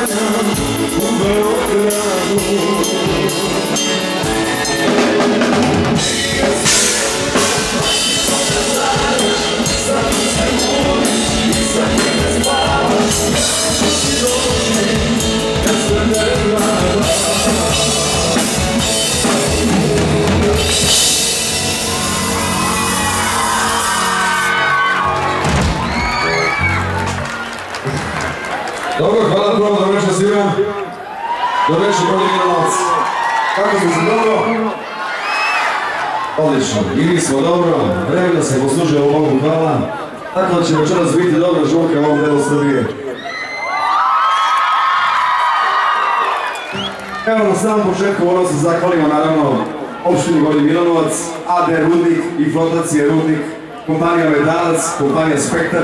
u Beogradu. Dobro, hvala puno, dobro večer svima. Dobro večer, bolje Milanovac. Kako smo se dobro? Odlično, i mi smo dobro. Vremena se poslužuje u Bogu, hvala. Tako da će večeras biti dobra žurka u ovom delu Srbije. Evo na samom početku moramo se zahvalimo naravno opštini Gornji Milanovac, AD Rudnik i Flotacije Rudnik, kompanija Metalac, kompanija Spektar.